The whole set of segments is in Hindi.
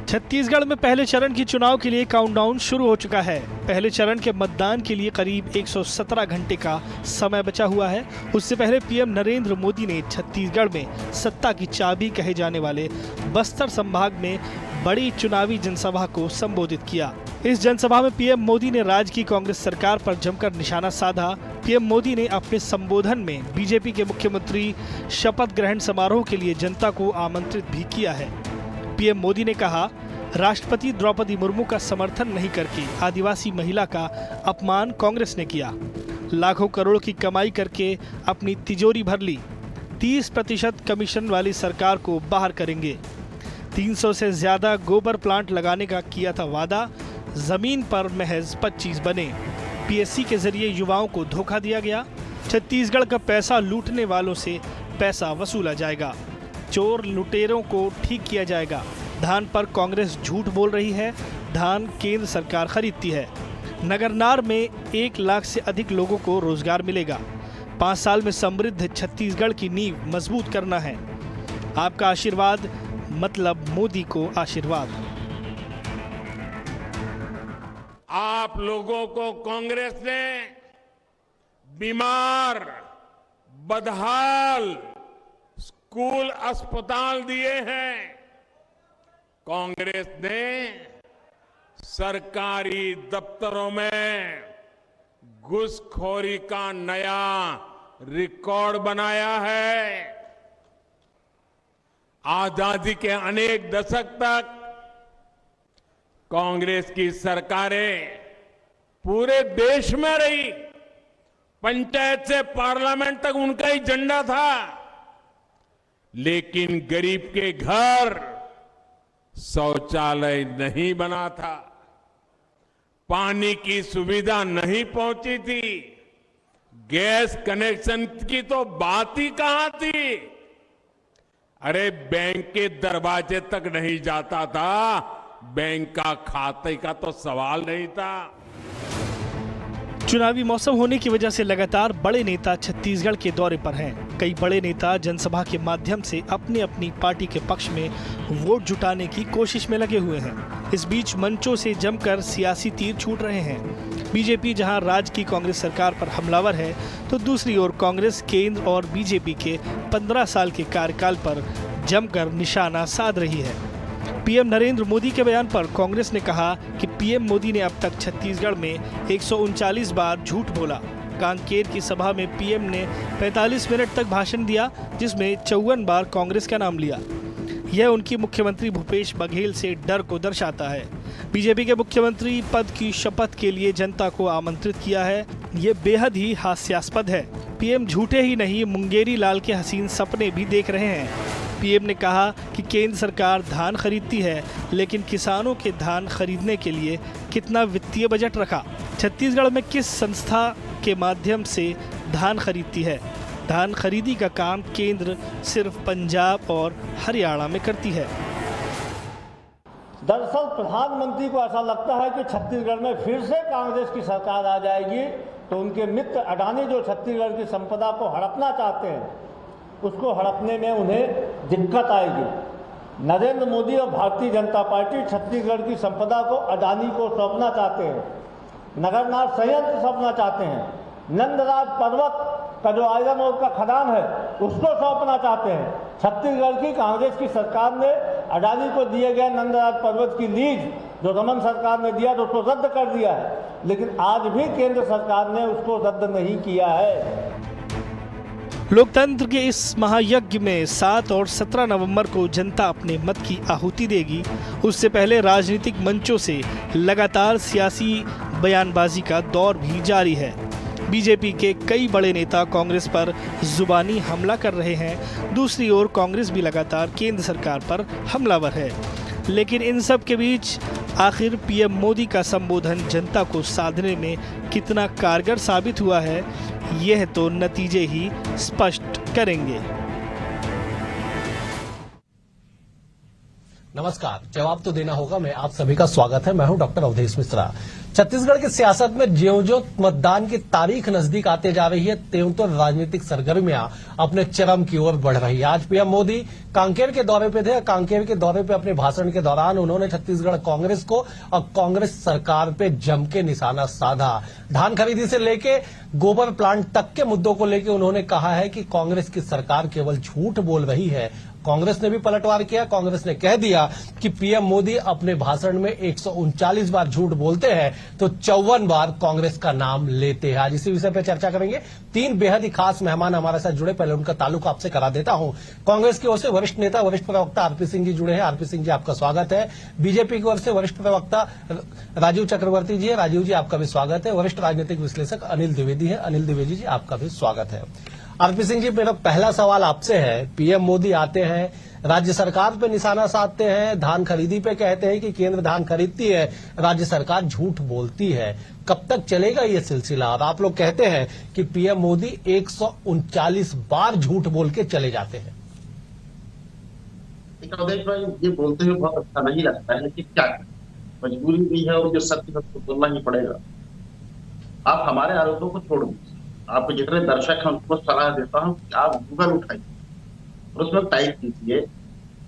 छत्तीसगढ़ में पहले चरण के चुनाव के लिए काउंटडाउन शुरू हो चुका है। पहले चरण के मतदान के लिए करीब 117 घंटे का समय बचा हुआ है। उससे पहले पीएम नरेंद्र मोदी ने छत्तीसगढ़ में सत्ता की चाबी कहे जाने वाले बस्तर संभाग में बड़ी चुनावी जनसभा को संबोधित किया। इस जनसभा में पीएम मोदी ने राज्य की कांग्रेस सरकार पर जमकर निशाना साधा। पीएम मोदी ने अपने संबोधन में बीजेपी के मुख्यमंत्री शपथ ग्रहण समारोह के लिए जनता को आमंत्रित भी किया है। पीएम मोदी ने कहा, राष्ट्रपति द्रौपदी मुर्मू का समर्थन नहीं करके आदिवासी महिला का अपमान कांग्रेस ने किया। लाखों करोड़ की कमाई करके अपनी तिजोरी भर ली। 30% कमीशन वाली सरकार को बाहर करेंगे। 300 से ज्यादा गोबर प्लांट लगाने का किया था वादा, जमीन पर महज 25 बने। पीएससी के जरिए युवाओं को धोखा दिया गया। छत्तीसगढ़ का पैसा लूटने वालों से पैसा वसूला जाएगा। चोर लुटेरों को ठीक किया जाएगा। धान पर कांग्रेस झूठ बोल रही है। धान केंद्र सरकार खरीदती है। नगरनार में 1 लाख से अधिक लोगों को रोजगार मिलेगा। 5 साल में समृद्ध छत्तीसगढ़ की नींव मजबूत करना है। आपका आशीर्वाद मतलब मोदी को आशीर्वाद। आप लोगों को कांग्रेस ने बीमार, बदहाल स्कूल, अस्पताल दिए हैं। कांग्रेस ने सरकारी दफ्तरों में घूसखोरी का नया रिकॉर्ड बनाया है। आजादी के अनेक दशक तक कांग्रेस की सरकारें पूरे देश में रही। पंचायत से पार्लियामेंट तक उनका ही झंडा था। लेकिन गरीब के घर शौचालय नहीं बना था, पानी की सुविधा नहीं पहुंची थी, गैस कनेक्शन की तो बात ही कहां थी। अरे बैंक के दरवाजे तक नहीं जाता था, बैंक का खाते का तो सवाल नहीं था। चुनावी मौसम होने की वजह से लगातार बड़े नेता छत्तीसगढ़ के दौरे पर हैं। कई बड़े नेता जनसभा के माध्यम से अपनी अपनी पार्टी के पक्ष में वोट जुटाने की कोशिश में लगे हुए हैं। इस बीच मंचों से जमकर सियासी तीर छूट रहे हैं। बीजेपी जहां राज्य की कांग्रेस सरकार पर हमलावर है, तो दूसरी ओर कांग्रेस केंद्र और बीजेपी के 15 साल के कार्यकाल पर जमकर निशाना साध रही है। पीएम नरेंद्र मोदी के बयान पर कांग्रेस ने कहा कि पीएम मोदी ने अब तक छत्तीसगढ़ में 139 बार झूठ बोला। कांकेर की सभा में पीएम ने 45 मिनट तक भाषण दिया, जिसमें 54 बार कांग्रेस का नाम लिया। यह उनकी मुख्यमंत्री भूपेश बघेल से डर को दर्शाता है। बीजेपी के मुख्यमंत्री पद की शपथ के लिए जनता को आमंत्रित किया है। ये बेहद ही हास्यास्पद है। पीएम झूठे ही नहीं, मुंगेरी लाल के हसीन सपने भी देख रहे हैं। पीएम ने कहा कि केंद्र सरकार धान खरीदती है, लेकिन किसानों के धान खरीदने के लिए कितना वित्तीय बजट रखा? छत्तीसगढ़ में किस संस्था के माध्यम से धान खरीदती है? धान खरीदी का काम केंद्र सिर्फ पंजाब और हरियाणा में करती है। दरअसल प्रधानमंत्री को ऐसा लगता है कि छत्तीसगढ़ में फिर से कांग्रेस की सरकार आ जाएगी तो उनके मित्र अडानी जो छत्तीसगढ़ की संपदा को हड़पना चाहते हैं, उसको हड़पने में उन्हें दिक्कत आएगी। नरेंद्र मोदी और भारतीय जनता पार्टी छत्तीसगढ़ की संपदा को अडानी को सौंपना चाहते हैं। नगरनार संयंत्र सौंपना चाहते हैं। नंदराज पर्वत का जो आयरन ओर का खदान है, उसको सौंपना चाहते हैं। छत्तीसगढ़ की कांग्रेस की सरकार ने अडानी को दिए गए नंदराज पर्वत की लीज जो रमन सरकार ने दिया, तो उसको रद्द कर दिया है। लेकिन आज भी केंद्र सरकार ने उसको रद्द नहीं किया है। लोकतंत्र के इस महायज्ञ में 7 और 17 नवंबर को जनता अपने मत की आहुति देगी। उससे पहले राजनीतिक मंचों से लगातार सियासी बयानबाजी का दौर भी जारी है। बीजेपी के कई बड़े नेता कांग्रेस पर जुबानी हमला कर रहे हैं। दूसरी ओर कांग्रेस भी लगातार केंद्र सरकार पर हमलावर है। लेकिन इन सब के बीच आखिर पीएम मोदी का संबोधन जनता को साधने में कितना कारगर साबित हुआ है, यह तो नतीजे ही स्पष्ट करेंगे। नमस्कार। जवाब तो देना होगा मैं आप सभी का स्वागत है। मैं हूं डॉक्टर अवधेश मिश्रा। छत्तीसगढ़ की सियासत में ज्यों-ज्यों मतदान की तारीख नजदीक आते जा रही है त्यों तो राजनीतिक सरगर्मियां अपने चरम की ओर बढ़ रही है। आज पीएम मोदी कांकेर के दौरे पे थे। कांकेर के दौरे पे अपने भाषण के दौरान उन्होंने छत्तीसगढ़ कांग्रेस को और कांग्रेस सरकार पे जम के निशाना साधा। धान खरीदी से लेके गोबर प्लांट तक के मुद्दों को लेकर उन्होंने कहा है कि कांग्रेस की सरकार केवल झूठ बोल रही है। कांग्रेस ने भी पलटवार किया। कांग्रेस ने कह दिया कि पीएम मोदी अपने भाषण में 139 बार झूठ बोलते हैं तो 54 बार कांग्रेस का नाम लेते हैं। आज इसी विषय पर चर्चा करेंगे। 3 बेहद ही खास मेहमान हमारे साथ जुड़े। पहले उनका ताल्लुक आपसे करा देता हूं। कांग्रेस की ओर से वरिष्ठ नेता वरिष्ठ प्रवक्ता आरपी सिंह जी जुड़े हैं। आरपी सिंह जी आपका स्वागत है। बीजेपी की ओर से वरिष्ठ प्रवक्ता राजीव चक्रवर्ती जी है। राजीव जी आपका भी स्वागत है। वरिष्ठ राजनीतिक विश्लेषक अनिल द्विवेदी है। अनिल द्विवेदी जी आपका भी स्वागत है। आरपी सिंह जी, मेरा पहला सवाल आपसे है। पीएम मोदी आते हैं, राज्य सरकार पे निशाना साधते हैं, धान खरीदी पे कहते हैं कि केंद्र धान खरीदती है, राज्य सरकार झूठ बोलती है। कब तक चलेगा ये सिलसिला? और आप लोग कहते हैं कि पीएम मोदी 139 बार झूठ बोल के चले जाते हैं। अवधेश भाई, ये बोलते हुए बहुत अच्छा नहीं लगता है, लेकिन क्या करें, मजबूरी भी है और जो सत्य है उसको बोलना ही पड़ेगा। आप हमारे आरोपों को छोड़ दीजिए। आपको जितने दर्शक हैं उनको सलाह देता हूं कि आप गूगल उठाइए और उसमें टाइप कीजिए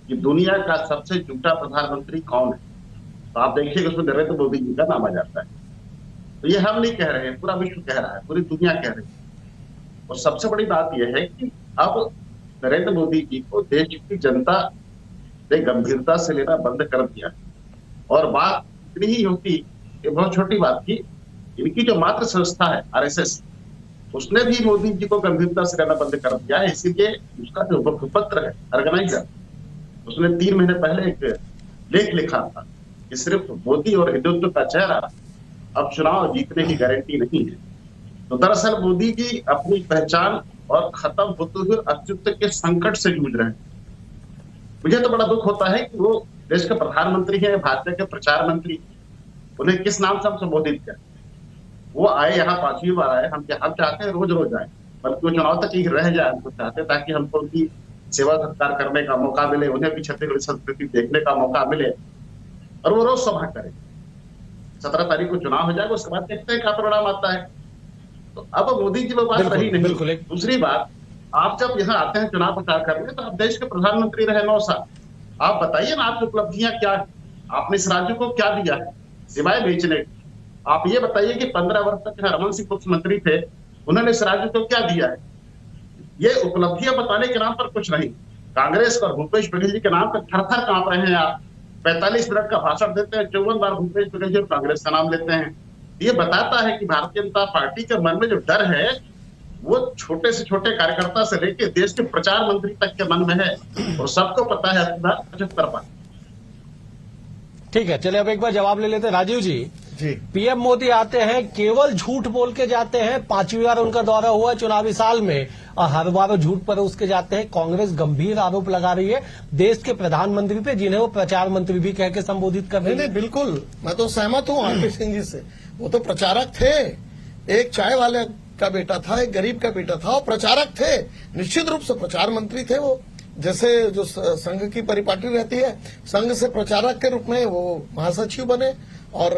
कि दुनिया का सबसे झूठा प्रधानमंत्री कौन है, तो आप देखिएगा उसमें नरेंद्र मोदी जी का नाम आ जाता है। तो ये हम नहीं कह रहे हैं, पूरा विश्व कह रहा है, पूरी दुनिया कह रही है। और सबसे बड़ी बात यह है कि अब नरेंद्र मोदी जी को देश की जनता ने गंभीरता से लेना बंद कर दिया। और बात इतनी ही होती, ये बहुत छोटी बात की, इनकी जो मातृ संस्था है आरएसएस, उसने भी मोदी जी को गंभीरता से करना बंद कर दिया है। इसीलिए उसका जो मुखपत्र है ऑर्गेनाइजर, उसने 3 महीने पहले एक लेख लिखा था कि सिर्फ मोदी और हिंदुत्व का चेहरा अब चुनाव जीतने की गारंटी नहीं है। तो दरअसल मोदी जी अपनी पहचान और खत्म होते हुए अस्तित्व के संकट से जूझ रहे हैं। मुझे तो बड़ा दुख होता है कि वो देश के प्रधानमंत्री है, भाजपा के प्रचार मंत्री, उन्हें किस नाम से हम संबोधित करें। वो आए यहाँ 5वीं बार आए, हम चाहते हैं रोज रोज आए, बल्कि वो चुनाव तक ही रह जाए हमको चाहते, ताकि हमको उनकी सेवा सत्कार करने का मौका मिले, उन्हें भी छत्तीसगढ़ संस्कृति देखने का मौका मिले और वो रोज सभा करें। 17 तारीख को चुनाव हो जाएगा, उसके बाद देखते हैं क्या परिणाम आता है। तो अब मोदी जी में बात रही नहीं। दूसरी बात, आप जब यहाँ आते हैं चुनाव प्रचार करने, तो आप देश के प्रधानमंत्री रहे 9 साल। आप बताइए ना, आपकी उपलब्धियां क्या है, आपने इस राज्य को क्या दिया है सिवाय बेचने। आप ये बताइए कि 15 वर्ष तक रमन सिंह मुख्यमंत्री थे, उन्होंने इस राज्य को क्या दिया है। ये उपलब्धियां बताने के नाम पर कुछ नहीं। कांग्रेस और भूपेश बघेल जी के नाम पर थर-थर कांप रहे हैं आप। 45 मिनट का भाषण देते हैं, 54 बार भूपेश बघेल जी और कांग्रेस का नाम लेते हैं। ये बताता है कि भारतीय जनता पार्टी के मन में जो डर है वो छोटे से छोटे कार्यकर्ता से लेकर देश के प्रचार मंत्री तक के मन में है, और सबको पता है 75 बार। ठीक है, चलिए अब एक बार जवाब ले लेते हैं। राजीव जी, पीएम मोदी आते हैं, केवल झूठ बोल के जाते हैं। 5वीं बार उनका दौरा हुआ चुनावी साल में और हर बार झूठ पर उसके जाते हैं। कांग्रेस गंभीर आरोप लगा रही है देश के प्रधानमंत्री पे, जिन्हें वो प्रचार मंत्री भी कह के संबोधित कर रहे हैं। नहीं, बिल्कुल, मैं तो सहमत हूँ आरपी सिंह जी से। वो तो प्रचारक थे, एक चाय वाले का बेटा था, एक गरीब का बेटा था, और प्रचारक थे, निश्चित रूप से प्रचार मंत्री थे वो। जैसे जो संघ की परिपाटी रहती है, संघ से प्रचारक के रूप में वो महासचिव बने और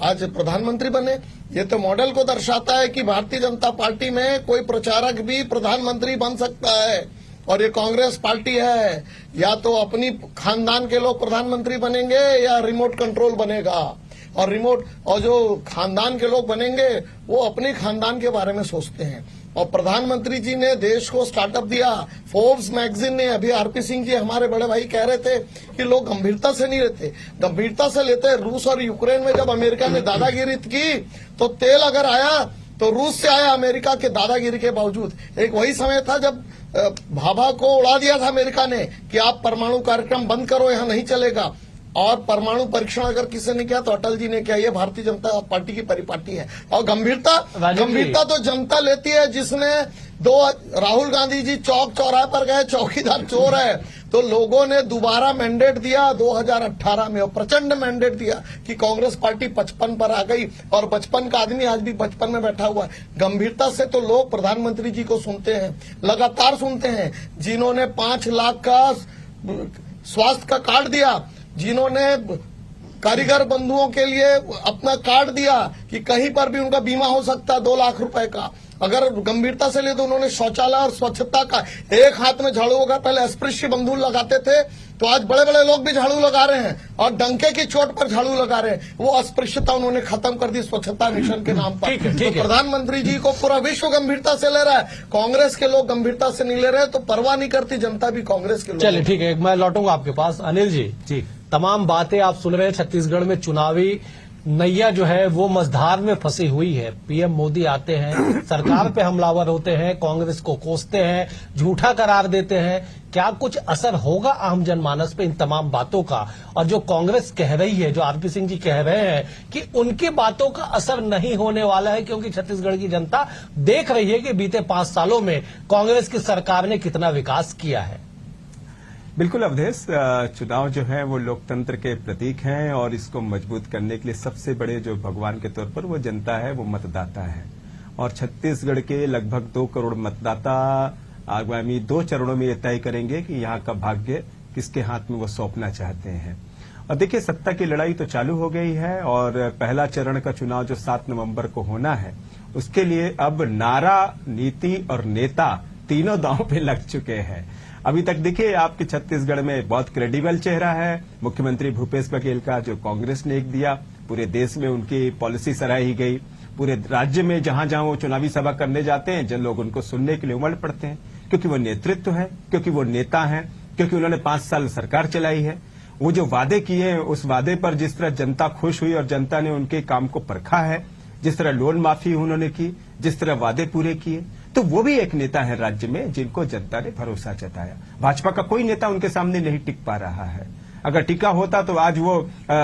आज प्रधानमंत्री बने। ये तो मॉडल को दर्शाता है कि भारतीय जनता पार्टी में कोई प्रचारक भी प्रधानमंत्री बन सकता है। और ये कांग्रेस पार्टी है, या तो अपनी खानदान के लोग प्रधानमंत्री बनेंगे या रिमोट कंट्रोल बनेगा। और जो खानदान के लोग बनेंगे वो अपने खानदान के बारे में सोचते हैं। और प्रधानमंत्री जी ने देश को स्टार्टअप दिया। फोर्ब्स मैगजीन ने, अभी आरपी सिंह जी हमारे बड़े भाई कह रहे थे कि लोग गंभीरता से नहीं लेते, गंभीरता से लेते। रूस और यूक्रेन में जब अमेरिका ने दादागिरी की तो तेल अगर आया तो रूस से आया, अमेरिका के दादागिरी के बावजूद। एक वही समय था जब भाभा को उड़ा दिया था अमेरिका ने कि आप परमाणु कार्यक्रम बंद करो, यहाँ नहीं चलेगा। और परमाणु परीक्षण अगर किसी ने किया तो अटल जी ने किया। ये भारतीय जनता पार्टी की परिपाटी है। और गंभीरता तो जनता लेती है। जिसने राहुल गांधी जी चौक चौराहे पर गए, चौकीदार चोर है, तो लोगों ने दोबारा मैंडेट दिया 2018 में, और प्रचंड मैंडेट दिया कि कांग्रेस पार्टी 55 पर आ गई। और 55 का आदमी आज भी 55 में बैठा हुआ है। गंभीरता से तो लोग प्रधानमंत्री जी को सुनते हैं, लगातार सुनते हैं। जिन्होंने 5 लाख का स्वास्थ्य का कार्ड दिया, जिन्होंने कारीगर बंधुओं के लिए अपना कार्ड दिया कि कहीं पर भी उनका बीमा हो सकता है 2 लाख रुपए का। अगर गंभीरता से ले तो उन्होंने शौचालय और स्वच्छता का, एक हाथ में झाड़ू होगा, पहले अस्पृश्य बंधु लगाते थे तो आज बड़े बड़े लोग भी झाड़ू लगा रहे हैं और डंके की चोट पर झाड़ू लगा रहे हैं। वो अस्पृश्यता उन्होंने खत्म कर दी स्वच्छता मिशन के नाम पर। ठीक है। तो प्रधानमंत्री जी को पूरा विश्व गंभीरता से ले रहा है, कांग्रेस के लोग गंभीरता से नहीं ले रहे, तो परवाह नहीं करती जनता भी कांग्रेस के लोग। चलिए ठीक है, मैं लौटूंगा आपके पास। अनिल जी, तमाम बातें आप सुन रहे हैं। छत्तीसगढ़ में चुनावी नैया जो है वो मझधार में फंसी हुई है। पीएम मोदी आते हैं, सरकार पे हमलावर होते हैं, कांग्रेस को कोसते हैं, झूठा करार देते हैं। क्या कुछ असर होगा आम जनमानस पे इन तमाम बातों का? और जो कांग्रेस कह रही है, जो आरपी सिंह जी कह रहे हैं कि उनकी बातों का असर नहीं होने वाला है, क्योंकि छत्तीसगढ़ की जनता देख रही है कि बीते 5 सालों में कांग्रेस की सरकार ने कितना विकास किया है। बिल्कुल अवधेश, चुनाव जो है वो लोकतंत्र के प्रतीक हैं और इसको मजबूत करने के लिए सबसे बड़े जो भगवान के तौर पर वो जनता है, वो मतदाता है। और छत्तीसगढ़ के लगभग 2 करोड़ मतदाता आगामी 2 चरणों में ये तय करेंगे कि यहाँ का भाग्य किसके हाथ में वो सौंपना चाहते हैं। और देखिए, सत्ता की लड़ाई तो चालू हो गई है और पहला चरण का चुनाव जो 7 नवंबर को होना है, उसके लिए अब नारा, नीति और नेता तीनों दांव पे लग चुके हैं। अभी तक देखिए, आपके छत्तीसगढ़ में बहुत क्रेडिबल चेहरा है मुख्यमंत्री भूपेश बघेल का, जो कांग्रेस ने एक दिया। पूरे देश में उनकी पॉलिसी सराही गई। पूरे राज्य में जहां जहां वो चुनावी सभा करने जाते हैं, जन लोग उनको सुनने के लिए उमड़ पड़ते हैं, क्योंकि वो नेतृत्व है, क्योंकि वो नेता हैं, क्योंकि उन्होंने 5 साल सरकार चलाई है। वो जो वादे किए हैं, उस वादे पर जिस तरह जनता खुश हुई और जनता ने उनके काम को परखा है, जिस तरह लोन माफी उन्होंने की, जिस तरह वादे पूरे किए, तो वो भी एक नेता है राज्य में जिनको जनता ने भरोसा जताया। भाजपा का कोई नेता उनके सामने नहीं टिक पा रहा है। अगर टिका होता तो आज वो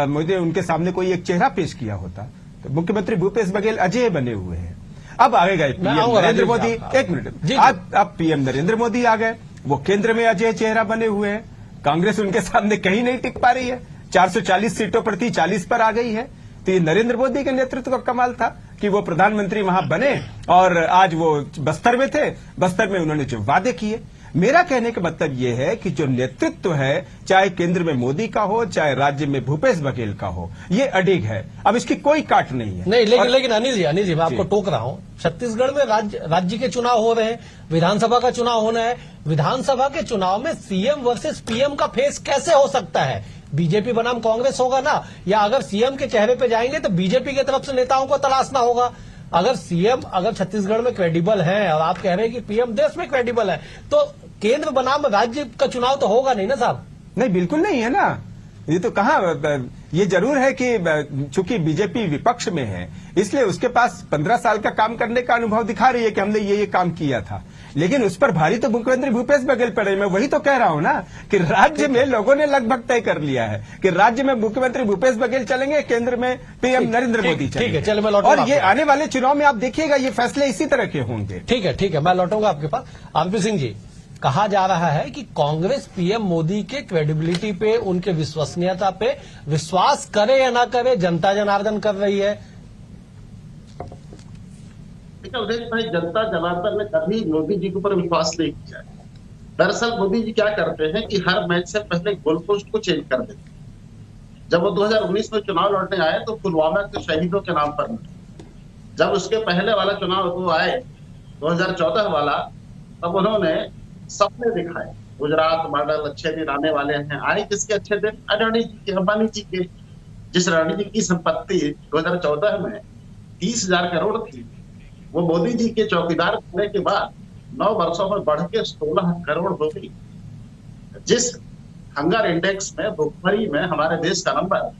मुझे उनके सामने कोई एक चेहरा पेश किया होता। तो मुख्यमंत्री भूपेश बघेल अजय बने हुए हैं। अब आगे गए पीएम नरेंद्र मोदी। एक मिनट, अब पीएम नरेंद्र मोदी आ गए, वो केंद्र में अजय चेहरा बने हुए हैं। कांग्रेस उनके सामने कहीं नहीं टिक पा रही है, 440 सीटों पर थी, 40 पर आ गई है। तो ये नरेंद्र मोदी के नेतृत्व का कमाल था कि वो प्रधानमंत्री वहां बने और आज वो बस्तर में थे। बस्तर में उन्होंने जो वादे किए, मेरा कहने का मतलब ये है कि जो नेतृत्व है, चाहे केंद्र में मोदी का हो, चाहे राज्य में भूपेश बघेल का हो, ये अडिग है। अब इसकी कोई काट नहीं है। नहीं, लेकिन अनिल जी मैं आपको टोक रहा हूं। छत्तीसगढ़ में राज्य के चुनाव हो रहे हैं, विधानसभा का चुनाव होना है। विधानसभा के चुनाव में सीएम वर्सेस पीएम का फेस कैसे हो सकता है? बीजेपी बनाम कांग्रेस होगा ना, या अगर सीएम के चेहरे पे जाएंगे तो बीजेपी की तरफ से नेताओं को तलाशना होगा। अगर सीएम अगर छत्तीसगढ़ में क्रेडिबल है और आप कह रहे हैं कि पीएम देश में क्रेडिबल है, तो केंद्र बनाम राज्य का चुनाव तो होगा नहीं ना साहब? नहीं, बिल्कुल नहीं है ना। ये तो कहाँ, ये जरूर है कि चूंकि बीजेपी विपक्ष में है, इसलिए उसके पास 15 साल का काम करने का अनुभव दिखा रही है कि हमने ये काम किया था। लेकिन उस पर भारी तो मुख्यमंत्री भूपेश बघेल पड़े। मैं वही तो कह रहा हूं ना कि राज्य में लोगों ने लगभग तय कर लिया है कि राज्य में मुख्यमंत्री भूपेश बघेल चलेंगे, केंद्र में पीएम नरेंद्र मोदी चलेंगे। ठीक है, चलो मैं लौटूंगा। और ये आने वाले चुनाव में आप देखिएगा, ये फैसले इसी तरह के होंगे। ठीक है, मैं लौटूंगा आपके पास। आरपी सिंह जी, कहा जा रहा है कि कांग्रेस पीएम मोदी के क्रेडिबिलिटी पे, उनके विश्वसनीयता पे विश्वास करे या ना करे, जनता जनार्दन कर रही है। उदय भाई, जनता जनार्दन ने कभी मोदी जी के ऊपर विश्वास नहीं किया। दरअसल मोदी जी क्या करते हैं कि हर मैच से पहले गोल पोस्ट को चेंज कर देते हैं। जब वो 2019 में चुनाव लड़ने आए तो पुलवामा के शहीदों के नाम पर लड़े। जब उसके पहले वाला चुनाव वो आए 2014 वाला, तब उन्होंने सपने दिखाए, गुजरात मॉडल, अच्छे दिन आने वाले हैं। आए किसके अच्छे दिन? अडानी जी के, अंबानी जी के। जिस रानी जी की संपत्ति 2014 में 30,000 करोड़ थी, वो मोदी जी के चौकीदार होने के बाद 9 वर्षों में बढ़ के 16 करोड़ हो गई। जिस हंगर इंडेक्स में, भुखमरी में हमारे देश का नंबर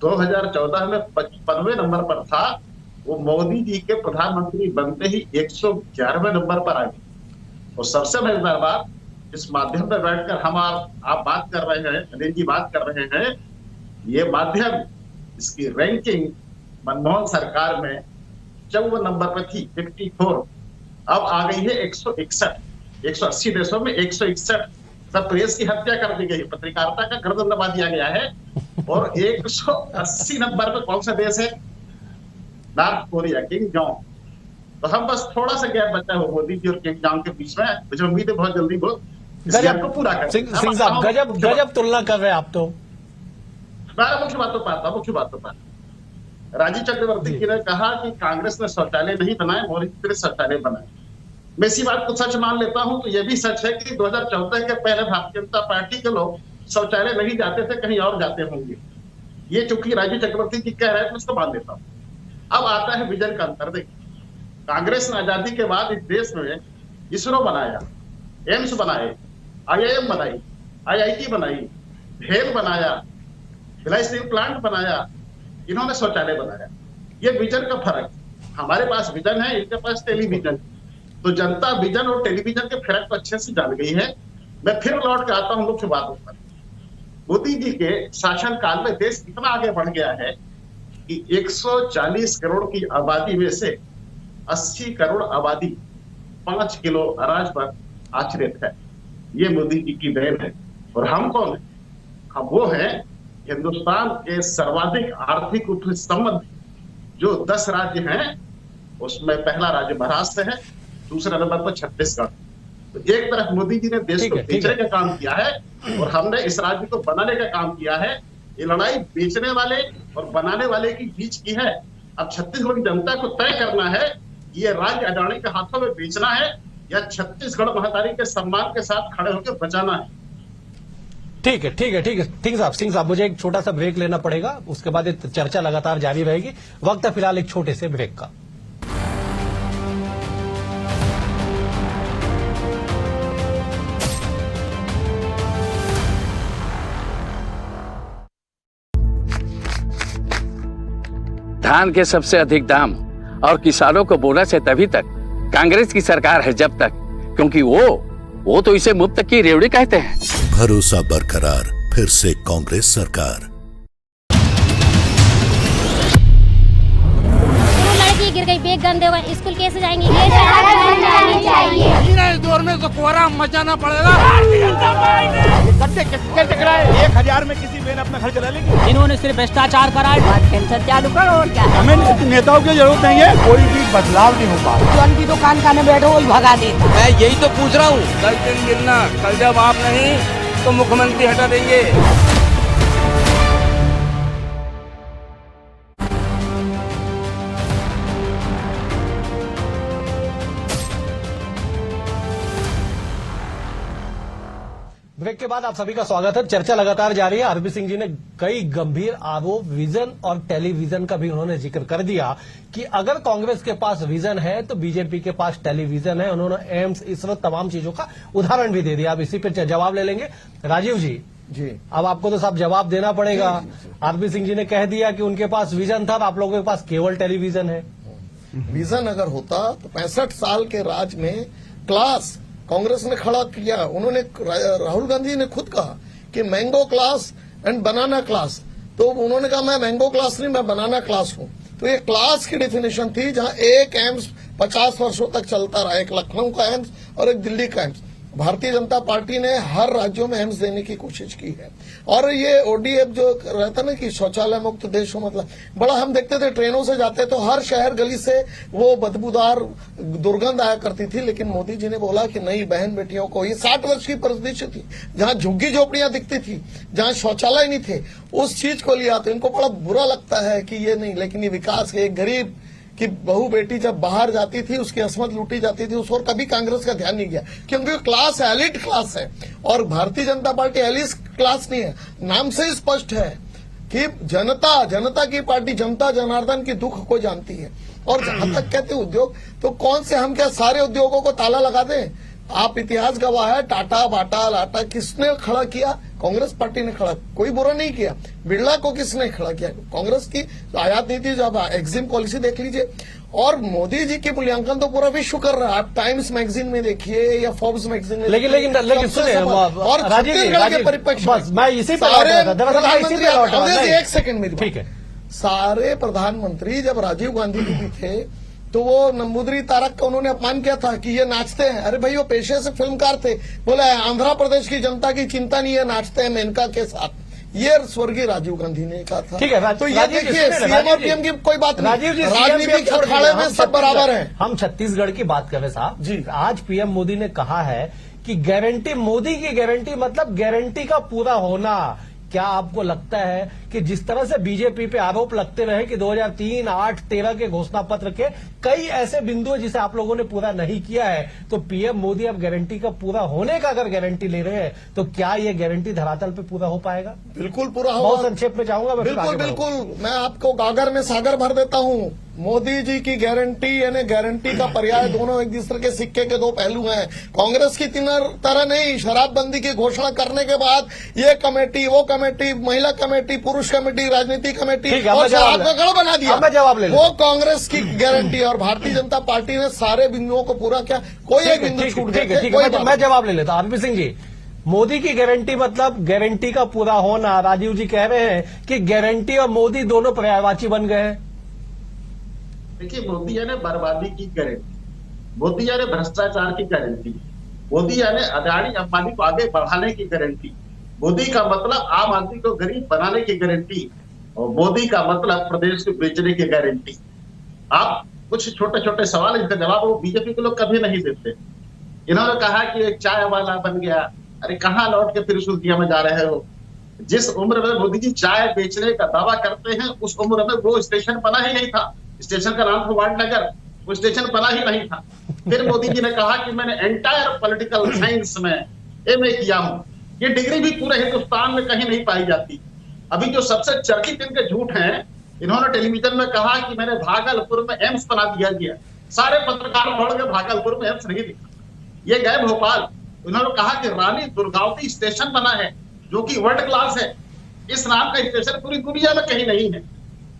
2014 में 55वें नंबर पर था, वो मोदी जी के प्रधानमंत्री बनते ही 111वें नंबर पर आ गई। और सबसे मजेदार बात, इस माध्यम पर बैठकर हम आप बात कर रहे हैं, अनिल जी बात कर रहे हैं, ये माध्यम, इसकी रैंकिंग मनमोहन सरकार में 54 नंबर पर थी, 54, अब आ गई है 161। 180 देशों में 161। सब प्रेस की हत्या कर दी गई, पत्रकारिता का गर्दन दबा दिया गया है। और 180 नंबर पर कौन सा देश है? North Korea, king Jong. तो हम बस थोड़ा सा गैप बचा हो मोदी जी और किंग जोंग के बीच में। मुझे उम्मीद है बहुत जल्दी वो इस गैप को पूरा कर। सिंह साहब, गजब तुलना कर रहे हैं आप तो। मैं मुख्य बातों पर आता हूं। राजीव चक्रवर्ती जी ने कहा कि कांग्रेस ने शौचालय नहीं बनाए, मोदी जी ने शौचालय बनाए। मैं इसी बात को सच मान लेता हूं। तो यह भी सच है कि 2014 के पहले भारतीय जनता पार्टी के लोग शौचालय नहीं जाते थे, कहीं और जाते होंगे। ये चूंकि राजीव चक्रवर्ती जी कह रहे हैं तो उसको मान लेता हूं। अब आता है विजन का अंतर। देखिए, कांग्रेस ने आजादी के बाद इस देश में इसरो बनाया, एम्स बनाए, IIM बनाई, IIT बनाई, भेल बनाया, भिलाई स्टील प्लांट बनाया, इन्होंने शौचालय बनाया। ये विजन का फर्क। हमारे पास विजन है, इनके पास टेलीविजन। तो जनता विजन और टेलीविजन के फर्क को अच्छे से जान गई है। मैं फिर लौट के आता हूं मुख्य बातों पर। मोदी जी के शासन काल में देश इतना आगे बढ़ गया है कि 140 करोड़ की आबादी में से 80 करोड़ आबादी 5 किलो अनाज पर आश्रित है। ये मोदी जी की देन है। और हम कौन है? हम वो हैं हिंदुस्तान के सर्वाधिक आर्थिक रूप से संबंधित जो 10 राज्य हैं, उसमें पहला राज्य महाराष्ट्र है, दूसरे नंबर पर छत्तीसगढ़। तो एक तरफ मोदी जी ने देश को बेचने का काम किया है और हमने इस राज्य को बनाने का काम किया है। ये लड़ाई बेचने वाले और बनाने वाले के बीच की है। अब छत्तीसगढ़ की जनता को तय करना है ये राज्य अडानी के हाथों में बेचना है या छत्तीसगढ़ महातारी के सम्मान के साथ खड़े होकर बचाना है। ठीक है सिंह साहब, मुझे एक छोटा सा ब्रेक लेना पड़ेगा, उसके बाद ये चर्चा लगातार जारी रहेगी। वक्त है फिलहाल एक छोटे से ब्रेक का। धान के सबसे अधिक दाम और किसानों को बोनस है तभी तक कांग्रेस की सरकार है जब तक, क्योंकि वो तो इसे मुफ्त की रेवड़ी कहते हैं। भरोसा बरकरार, फिर से कांग्रेस सरकार। लड़की गिर गई, बेग गंदे हुए, स्कूल कैसे जाएंगी? ये जानी चाहिए। इस दौर में तो कोहराम मचाना पड़ेगा। कितने टकराए? 1000 में किसी बहन अपना घर चला लेगी? इन्होंने सिर्फ भ्रष्टाचार करा, पेंशन चालू करो और क्या। हमें नेताओं की जरूरत नहीं है, कोई भी बदलाव नहीं हो पा रहा। जो उनकी दुकान खाने बैठो वही भगा देता। मैं यही तो पूछ रहा हूँ, कल दिन गिरना, कल जब आप नहीं तो मुख्यमंत्री हटा देंगे। ब्रेक के बाद आप सभी का स्वागत है। चर्चा लगातार जारी है। आरपी सिंह जी ने कई गंभीर आरोप विजन और टेलीविजन का भी उन्होंने जिक्र कर दिया कि अगर कांग्रेस के पास विजन है तो बीजेपी के पास टेलीविजन है। उन्होंने एम्स, इसरो, तमाम चीजों का उदाहरण भी दे दिया। अब इसी पर जवाब ले लेंगे। राजीव जी, अब आपको तो साहब जवाब देना पड़ेगा। आरपी सिंह जी ने कह दिया कि उनके पास विजन था, आप लोगों के पास केवल टेलीविजन है। विजन अगर होता तो 65 साल के राज में क्लास कांग्रेस ने खड़ा किया। उन्होंने, राहुल गांधी ने खुद कहा कि mango class and banana class. तो उन्होंने कहा मैं मैंगो क्लास नहीं, मैं बनाना क्लास हूं। तो ये क्लास की डेफिनेशन थी, जहां एक एम्स 50 वर्षों तक चलता रहा, एक लखनऊ का एम्स और एक दिल्ली का एम्स। भारतीय जनता पार्टी ने हर राज्यों में एम्स देने की कोशिश की है। और ये ODF जो रहता ना कि शौचालय मुक्त देश हो, मतलब बड़ा हम देखते थे ट्रेनों से जाते तो हर शहर गली से वो बदबूदार दुर्गंध आया करती थी। लेकिन मोदी जी ने बोला कि नहीं, बहन बेटियों को, ये 60 वर्ष की परिदृश्य थी जहां झुग्गी झोपड़ियां दिखती थी, जहां शौचालय नहीं थे, उस चीज को लिया। तो इनको बड़ा बुरा लगता है कि ये नहीं, लेकिन ये विकास के एक गरीब कि बहू बेटी जब बाहर जाती थी उसकी असमत लूटी जाती थी, उस और कभी कांग्रेस का ध्यान नहीं गया, क्योंकि क्लास एलिट क्लास है। और Bharatiya Janata party elite class नहीं है, नाम से ही स्पष्ट है कि जनता की पार्टी, जनता जनार्दन की दुख को जानती है। और जहां तक कहते उद्योग, तो कौन से हम क्या सारे उद्योगों को ताला लगा दें? आप इतिहास गवाह है, टाटा, बाटा, लाटा किसने खड़ा किया? कांग्रेस पार्टी ने खड़ा, कोई बुरा नहीं किया। बिरला को किसने खड़ा किया? कांग्रेस की आयात नीति, जब एक्जिम पॉलिसी देख लीजिए। और मोदी जी के मूल्यांकन तो पूरा विश्व कर रहा है। आप टाइम्स मैगजीन में देखिए या फोर्ब्स मैगजीन में, लेकिन सुनिए, और छत्तीसगढ़ के परिप्रेक्ष्य बस मैं इसी पे एक सेकंड में, ठीक है, सारे प्रधानमंत्री जब राजीव गांधी जी भी थे तो वो नंबूदरी तारक का उन्होंने अपमान किया था कि ये नाचते हैं। अरे भाई, वो पेशे से फिल्मकार थे। बोला आंध्र प्रदेश की जनता की चिंता नहीं है, नाचते हैं मेनका के साथ। ये स्वर्गीय राजीव गांधी ने कहा था। ठीक है, तो ये देखिए, सीएम और पीएम की कोई बात नहीं, राजीव जी राजनीतिक अखाड़े में सब बराबर हैं। हम छत्तीसगढ़ की बात कर रहे साहब जी। आज पीएम मोदी ने कहा है कि गारंटी, मोदी की गारंटी मतलब गारंटी का पूरा होना, क्या आपको लगता है कि जिस तरह से बीजेपी पे आरोप लगते रहे कि 2003, 8, 13 के घोषणा पत्र के कई ऐसे बिंदु हैं जिसे आप लोगों ने पूरा नहीं किया है, तो पीएम मोदी अब गारंटी का पूरा होने का अगर गारंटी ले रहे हैं तो क्या ये गारंटी धरातल पे पूरा हो पाएगा? बिल्कुल पूरा होगा। बहुत संक्षेप में चाहूंगा मैं। बिल्कुल बिल्कुल, मैं आपको गागर में सागर भर देता हूँ। मोदी जी की गारंटी यानी गारंटी का पर्याय दोनों एक दूसरे के सिक्के के दो पहलू हैं। कांग्रेस की तरह नहीं, शराबबंदी की घोषणा करने के बाद ये कमेटी, वो कमेटी, महिला कमेटी, पुरुष कमेटी, राजनीति कमेटी और गढ़ बना दिया। जवाब ले वो कांग्रेस की गारंटी और भारतीय जनता पार्टी ने सारे बिंदुओं को पूरा किया, कोई एक बिंदु छूट गया। मैं जवाब ले लेता हूं। आरपी सिंह जी, मोदी की गारंटी मतलब गारंटी का पूरा होना। राजीव जी कह रहे हैं कि गारंटी और मोदी दोनों पर्यायवाची बन गए हैं। देखिए, मोदी यानी बर्बादी की गारंटी, मोदी यानी भ्रष्टाचार की गारंटी, मोदी यानी अदानी अंबानी को आगे बढ़ाने की गारंटी, मोदी का मतलब आम आदमी को गरीब बनाने की गारंटी, और मोदी का मतलब प्रदेश को बेचने की गारंटी। आप कुछ छोटे छोटे सवाल, इनका जवाब वो बीजेपी के लोग कभी नहीं देते। इन्होंने कहा कि एक चाय वाला बन गया। अरे कहाँ लौट के फिर उस दुनिया में जा रहे हो? जिस उम्र में मोदी जी चाय बेचने का दावा करते हैं उस उम्र में वो स्टेशन बना ही नहीं था। स्टेशन का नाम था वाडनगर, वो स्टेशन बना ही नहीं था। फिर मोदी जी ने कहा कि मैंने एंटायर पॉलिटिकल साइंस में एमए किया हूं। ये डिग्री भी पूरे हिंदुस्तान में कहीं नहीं पाई जाती। अभी जो सबसे चर्चित इनके झूठ हैं, इन्होंने टेलीविजन में कहा कि मैंने भागलपुर में एम्स बना दिया गया। सारे पत्रकार दौड़ के भागलपुर में एम्स नहीं दिखा, ये गए भोपाल। उन्होंने कहा कि रानी दुर्गावती स्टेशन बना है जो कि वर्ल्ड क्लास है। इस नाम का स्टेशन पूरी दुनिया में कहीं नहीं है।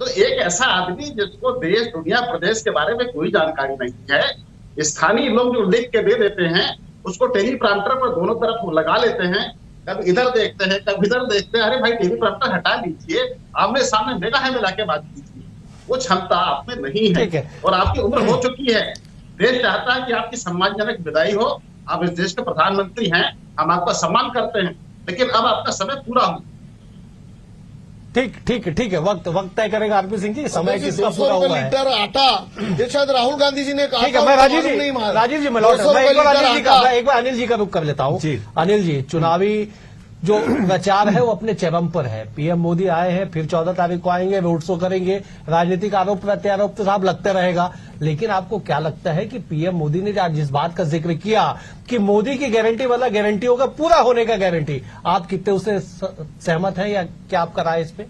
तो एक ऐसा आदमी जिसको देश, दुनिया, प्रदेश के बारे में कोई जानकारी नहीं है, स्थानीय लोग जो लिख के दे देते हैं उसको टेलीप्रॉम्प्टर पर दोनों तरफ लगा लेते हैं, कब इधर देखते हैं कब इधर देखते हैं। अरे भाई, टेलीप्रॉम्प्टर हटा लीजिए, आमने सामने निगाहें मिला के बात कीजिए। वो क्षमता आप में नहीं है और आपकी उम्र हो चुकी है। देश चाहता है कि आपकी सम्मानजनक विदाई हो। आप इस देश के प्रधानमंत्री हैं, हम आपका सम्मान करते हैं, लेकिन अब आपका समय पूरा हो। ठीक है, वक्त तय करेगा आरपी सिंह जी, समय किसका पूरा हुआ है। लीटर आटा, ये शायद राहुल गांधी जी ने कहा। ठीक है, मैं राजीव जी मैं लौट एक बार अनिल जी का रुख कर लेता हूँ। अनिल जी, चुनावी जो प्रचार है वो अपने चरम पर है। पीएम मोदी आए हैं, फिर 14 तारीख को आएंगे, रोड शो करेंगे, राजनीतिक आरोप प्रत्यारोप तो साहब लगते रहेगा। लेकिन आपको क्या लगता है कि पीएम मोदी ने आज जिस बात का जिक्र किया कि मोदी की गारंटी वाला गारंटियों का पूरा होने का गारंटी, आप कितने उससे सहमत हैं या क्या आपका राय इस पे?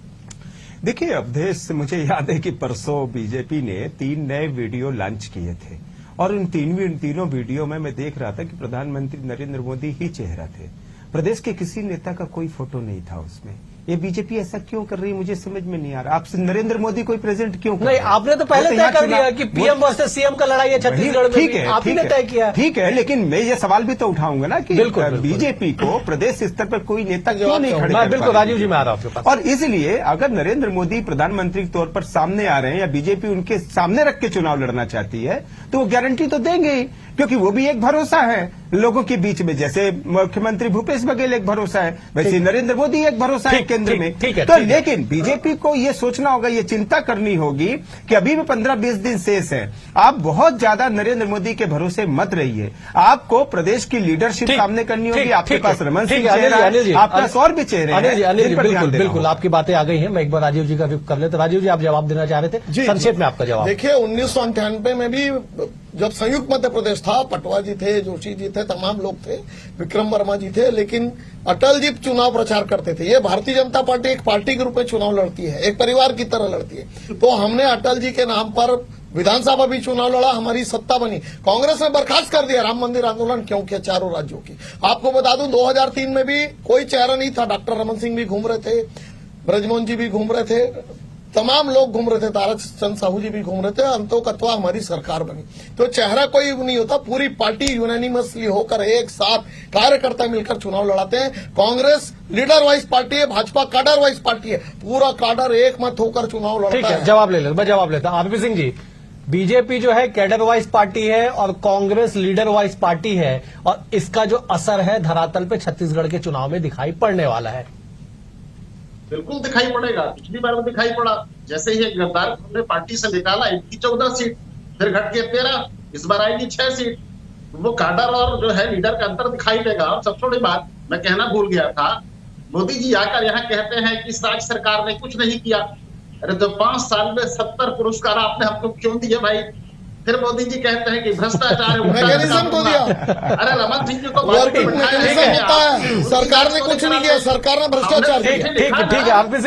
देखिए अवधेश, मुझे याद है कि परसों बीजेपी ने 3 नए वीडियो लॉन्च किए थे और उन तीनों वीडियो में मैं देख रहा था कि प्रधानमंत्री नरेंद्र मोदी ही चेहरा थे। प्रदेश के किसी नेता का कोई फोटो नहीं था उसमें। ये बीजेपी ऐसा क्यों कर रही है, मुझे समझ में नहीं आ रहा। आपसे नरेंद्र मोदी कोई प्रेजेंट क्यों कर नहीं? आपने तो पहले तय कर दिया कि पीएम वर्सेस सीएम का लड़ाई है छत्तीसगढ़ में। ठीक है, आप ही ने तय किया। ठीक है, लेकिन मैं ये सवाल भी तो उठाऊंगा ना कि बीजेपी को प्रदेश स्तर पर कोई नेता क्यों नहीं खड़े कर? बिल्कुल राजीव जी, मैं आ रहा हूं। और इसलिए अगर नरेंद्र मोदी प्रधानमंत्री के तौर पर सामने आ रहे हैं या बीजेपी उनके सामने रख के चुनाव लड़ना चाहती है तो वो गारंटी तो देंगे ही, क्योंकि वो भी एक भरोसा है लोगों के बीच में। जैसे मुख्यमंत्री भूपेश बघेल एक भरोसा है, वैसे नरेंद्र मोदी एक भरोसा है केंद्र में। तो लेकिन बीजेपी को ये सोचना होगा, ये चिंता करनी होगी कि अभी भी 15-20 दिन शेष है। आप बहुत ज्यादा नरेंद्र मोदी के भरोसे मत रहिए। आपको प्रदेश की लीडरशिप सामने करनी होगी। आपके पास रमन सिंह चेहरा है, आपके पास और भी चेहरे हैं। बिल्कुल आपकी बातें आ गई हैं। मैं एक बार राजीव जी का रुख कर ले। तो राजीव जी, आप जवाब देना चाह रहे थे, संक्षेप में आपका जवाब। देखिए, 1998 में भी जब संयुक्त मध्य प्रदेश था, पटवा जी थे, जोशी जी थे, तमाम लोग थे, विक्रम वर्मा जी थे, लेकिन अटल जी चुनाव प्रचार करते थे। ये भारतीय जनता पार्टी एक पार्टी के रूप में चुनाव लड़ती है, एक परिवार की तरह लड़ती है। तो हमने अटल जी के नाम पर विधानसभा भी चुनाव लड़ा, हमारी सत्ता बनी। कांग्रेस ने बर्खास्त कर दिया। राम मंदिर आंदोलन क्यों किया चारों राज्यों की? आपको बता दूं, 2003 में भी कोई चेहरा नहीं था। डॉक्टर रमन सिंह भी घूम रहे थे, ब्रजमोहन जी भी घूम रहे थे, तमाम लोग घूम रहे थे, तारा चंद साहू जी भी घूम रहे थे। अंतोकत्वा हमारी सरकार बनी। तो चेहरा कोई नहीं होता, पूरी पार्टी यूनानिमसली होकर एक साथ कार्यकर्ता मिलकर चुनाव लड़ाते हैं। कांग्रेस लीडर वाइज पार्टी है, भाजपा काडर वाइज पार्टी है। पूरा काडर एक मत होकर चुनाव लड़ता है। जवाब ले लेता, मैं जवाब लेता। आरपी सिंह जी, बीजेपी जो है कैडर वाइज पार्टी है और कांग्रेस लीडर वाइज पार्टी है, और इसका जो असर है धरातल पे छत्तीसगढ़ के चुनाव में दिखाई पड़ने वाला है। बिल्कुल दिखाई पड़ेगा। पिछली बार में दिखाई पड़ा, जैसे ही एक गद्दार हमने पार्टी से निकाला, इनकी 14 सीट, फिर घट के 13, इस बार आएगी 6 सीट। वो काडर और जो है लीडर का अंतर दिखाई देगा। और सबसे बड़ी बात मैं कहना भूल गया था, मोदी जी आकर यहाँ कहते हैं कि इस राज्य सरकार ने कुछ नहीं किया। अरे तो 5 साल में 70 पुरस्कार आपने हमको क्यों दिए भाई? फिर मोदी जी कहते हैं कि भ्रष्टाचार मैकेनिज्म को दिया। अरे रमन सिंह जी को वर्किंग मैकेनिज्म होता है, सरकार ने कुछ नहीं किया, सरकार ने भ्रष्टाचार किया। ठीक है आरपी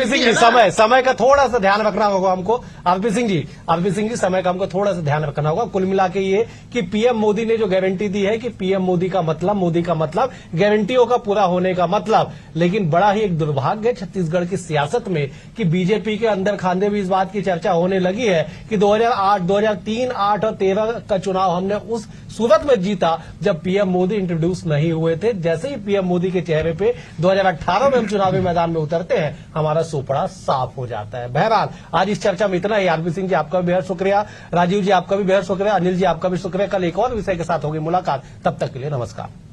सिंह जी समय का थोड़ा सा ध्यान रखना होगा हमको। आरपी सिंह जी समय का हमको थोड़ा सा ध्यान रखना होगा। कुल मिला के ये कि पीएम मोदी ने जो गारंटी दी है कि पीएम मोदी का मतलब गारंटियों का पूरा होने का मतलब। लेकिन बड़ा ही एक दुर्भाग्य है छत्तीसगढ़ की सियासत में कि बीजेपी के अंदर खांदे भी इस बात की चर्चा होने लगी है कि 2008, 2003, 8 और 13 का चुनाव हमने उस सूरत में जीता जब पीएम मोदी इंट्रोड्यूस नहीं हुए थे। जैसे ही पीएम मोदी के चेहरे पे 2018 में हम चुनावी मैदान में उतरते हैं, हमारा सोपड़ा साफ हो जाता है। बहरहाल आज इस चर्चा में इतना ही। आरपी सिंह जी आपका भी बेहद शुक्रिया, राजीव जी आपका भी बेहद शुक्रिया, अनिल जी आपका भी शुक्रिया। कल एक और विषय के साथ होगी मुलाकात, तब तक के लिए नमस्कार।